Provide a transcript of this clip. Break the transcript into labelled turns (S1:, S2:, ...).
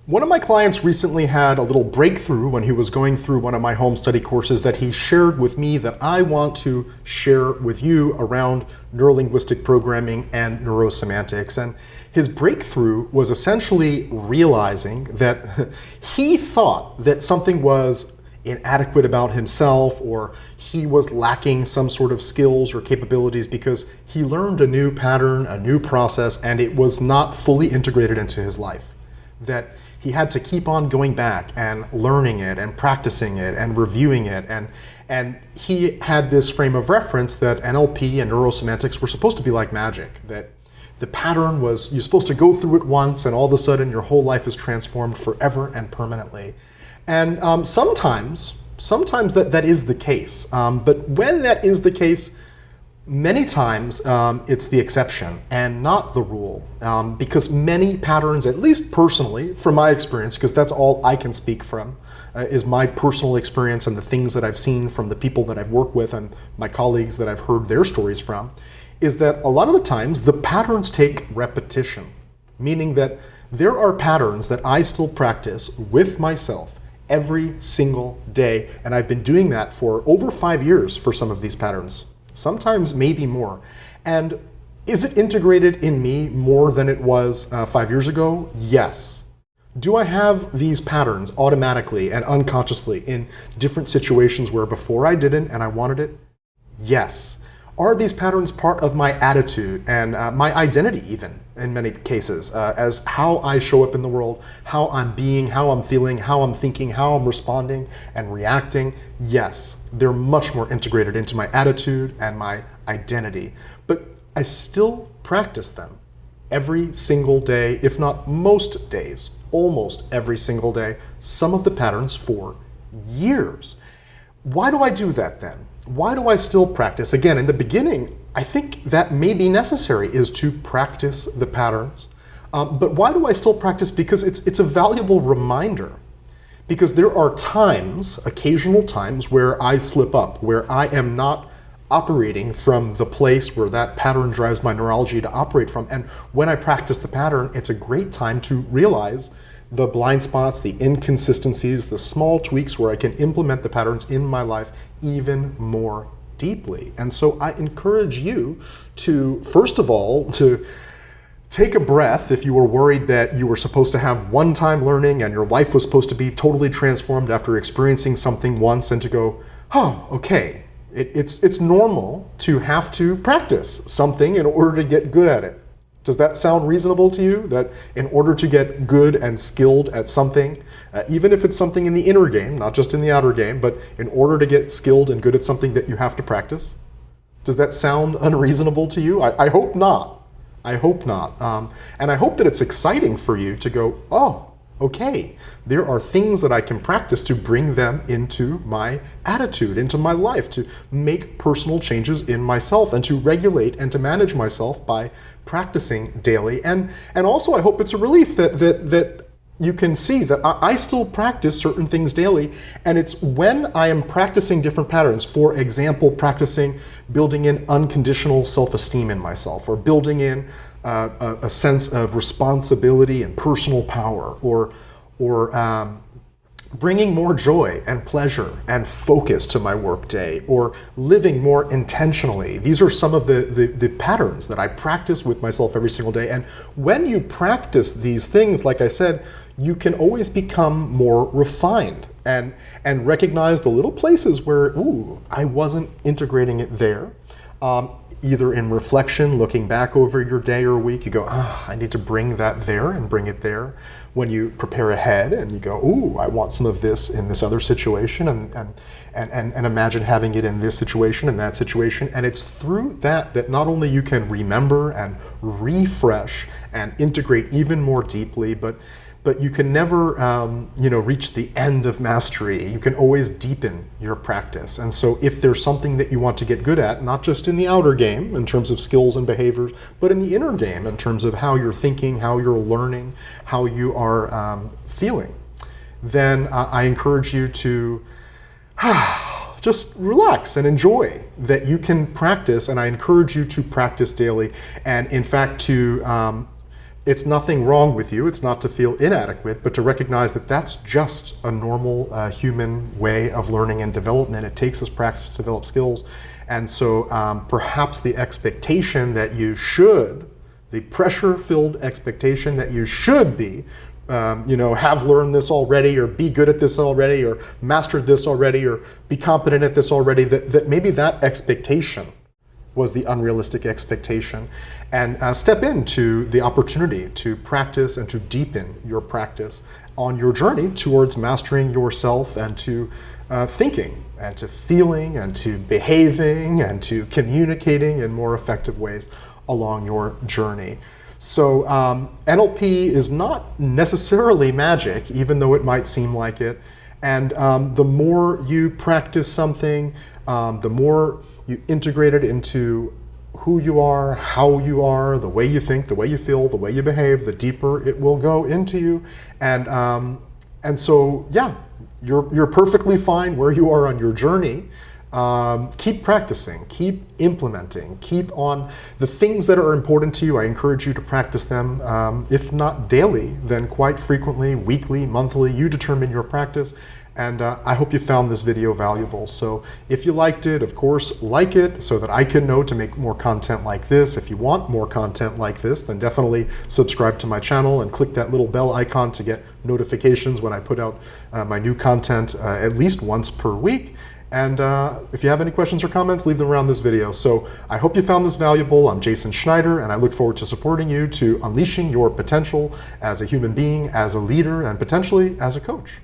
S1: One of my clients recently had a little breakthrough when he was going through one of my home study courses that he shared with me that I want to share with you around neurolinguistic programming and neurosemantics. And his breakthrough was essentially realizing that he thought that something was inadequate about himself, or he was lacking some sort of skills or capabilities because he learned a new pattern, a new process, and it was not fully integrated into his life. That he had to keep on going back and learning it and practicing it and reviewing it. And he had this frame of reference that NLP and neurosemantics were supposed to be like magic, that the pattern was, you're supposed to go through it once and all of a sudden your whole life is transformed forever and permanently. And sometimes that is the case. But when that is the case, many times it's the exception and not the rule, because many patterns, at least personally, from my experience, because that's all I can speak from, is my personal experience and the things that I've seen from the people that I've worked with and my colleagues that I've heard their stories from, is that a lot of the times the patterns take repetition, meaning that there are patterns that I still practice with myself every single day, and I've been doing that for over 5 years for some of these patterns. Sometimes maybe more. And is it integrated in me more than it was 5 years ago? Yes. Do I have these patterns automatically and unconsciously in different situations where before I didn't and I wanted it? Yes. Are these patterns part of my attitude and my identity even in many cases, as how I show up in the world, how I'm being, how I'm feeling, how I'm thinking, how I'm responding and reacting? Yes, they're much more integrated into my attitude and my identity, but I still practice them every single day, if not most days, almost every single day, some of the patterns for years. Why do I do that then? Why do I still practice? Again, in the beginning, I think that may be necessary, is to practice the patterns. But why do I still practice? Because it's a valuable reminder. Because there are times, occasional times, where I slip up, where I am not operating from the place where that pattern drives my neurology to operate from. And when I practice the pattern, it's a great time to realize the blind spots, the inconsistencies, the small tweaks where I can implement the patterns in my life even more deeply. And so I encourage you to, first of all, to take a breath if you were worried that you were supposed to have one-time learning and your life was supposed to be totally transformed after experiencing something once, and to go, oh, okay, it's normal to have to practice something in order to get good at it. Does that sound reasonable to you? That in order to get good and skilled at something, even if it's something in the inner game, not just in the outer game, but in order to get skilled and good at something that you have to practice? Does that sound unreasonable to you? I hope not. I hope not. And I hope that it's exciting for you to go, oh, okay, there are things that I can practice to bring them into my attitude, into my life, to make personal changes in myself and to regulate and to manage myself by practicing daily. And also I hope it's a relief that you can see that I still practice certain things daily, and it's when I am practicing different patterns, for example, practicing building in unconditional self-esteem in myself, or building in a sense of responsibility and personal power, or bringing more joy and pleasure and focus to my workday, or living more intentionally. These are some of the patterns that I practice with myself every single day. And when you practice these things, like I said, you can always become more refined and recognize the little places where, ooh, I wasn't integrating it there. Either in reflection, looking back over your day or week, you go, I need to bring that there and bring it there. When you prepare ahead and you go, ooh, I want some of this in this other situation, and imagine having it in this situation and that situation. And it's through that not only you can remember and refresh and integrate even more deeply, but you can never reach the end of mastery. You can always deepen your practice. And so if there's something that you want to get good at, not just in the outer game in terms of skills and behaviors, but in the inner game in terms of how you're thinking, how you're learning, how you are feeling, then I encourage you to just relax and enjoy that you can practice. And I encourage you to practice daily, and in fact to it's nothing wrong with you. It's not to feel inadequate, but to recognize that that's just a normal human way of learning and development. It takes us practice to develop skills. And so perhaps the expectation that you should, the pressure-filled expectation that you should be, have learned this already, or be good at this already, or mastered this already, or be competent at this already, that maybe that expectation was the unrealistic expectation, and step into the opportunity to practice and to deepen your practice on your journey towards mastering yourself, and to thinking, and to feeling, and to behaving, and to communicating in more effective ways along your journey. So NLP is not necessarily magic, even though it might seem like it. And the more you practice something, the more you integrate it into who you are, how you are, the way you think, the way you feel, the way you behave, the deeper it will go into you. And so, yeah, you're perfectly fine where you are on your journey. Keep practicing, keep implementing, keep on the things that are important to you. I encourage you to practice them, if not daily, then quite frequently, weekly, monthly. You determine your practice. And I hope you found this video valuable. So if you liked it, of course, like it so that I can know to make more content like this. If you want more content like this, then definitely subscribe to my channel and click that little bell icon to get notifications when I put out my new content at least once per week. And if you have any questions or comments, leave them around this video. So I hope you found this valuable. I'm Jason Schneider, and I look forward to supporting you to unleashing your potential as a human being, as a leader, and potentially as a coach.